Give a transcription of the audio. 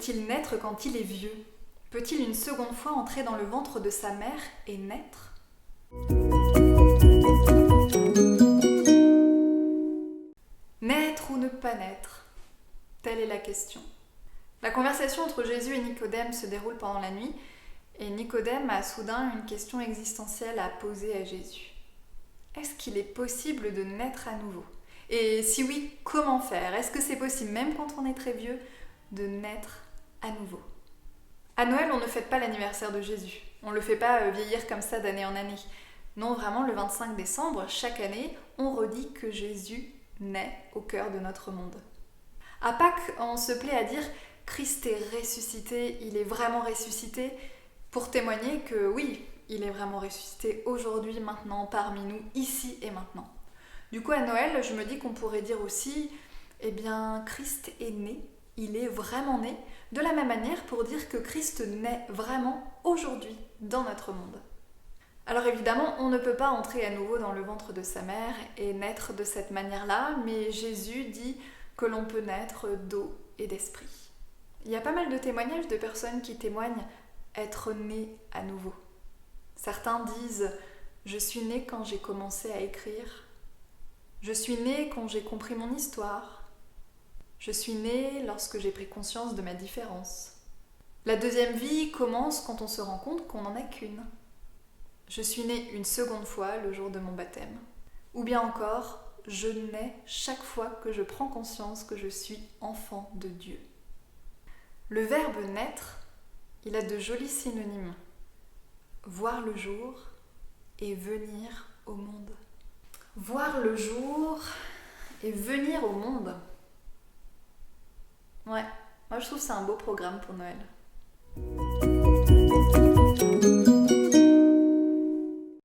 peut-il naître quand il est vieux? Peut-il une seconde fois entrer dans le ventre de sa mère et naître? Naître ou ne pas naître? Telle est la question. La conversation entre Jésus et Nicodème se déroule pendant la nuit, et Nicodème a soudain une question existentielle à poser à Jésus. Est-ce qu'il est possible de naître à nouveau? Et si oui, comment faire? Est-ce que c'est possible, même quand on est très vieux, de naître à nouveau? À Noël, on ne fête pas l'anniversaire de Jésus. On ne le fait pas vieillir comme ça d'année en année. Non, vraiment, le 25 décembre, chaque année, on redit que Jésus naît au cœur de notre monde. À Pâques, on se plaît à dire « Christ est ressuscité, il est vraiment ressuscité », pour témoigner que oui, il est vraiment ressuscité aujourd'hui, maintenant, parmi nous, ici et maintenant. Du coup, à Noël, je me dis qu'on pourrait dire aussi « Eh bien, Christ est né, il est vraiment né », de la même manière pour dire que Christ naît vraiment aujourd'hui dans notre monde. Alors évidemment, on ne peut pas entrer à nouveau dans le ventre de sa mère et naître de cette manière-là, mais Jésus dit que l'on peut naître d'eau et d'esprit. Il y a pas mal de témoignages de personnes qui témoignent être nées à nouveau. Certains disent « Je suis né quand j'ai commencé à écrire »,« Je suis né quand j'ai compris mon histoire »,« Je suis né lorsque j'ai pris conscience de ma différence ». La deuxième vie commence quand on se rend compte qu'on n'en a qu'une. Je suis née une seconde fois le jour de mon baptême. Ou bien encore, je nais chaque fois que je prends conscience que je suis enfant de Dieu. Le verbe naître, il a de jolis synonymes. Voir le jour et venir au monde. Voir le jour et venir au monde. Ouais, moi je trouve que c'est un beau programme pour Noël.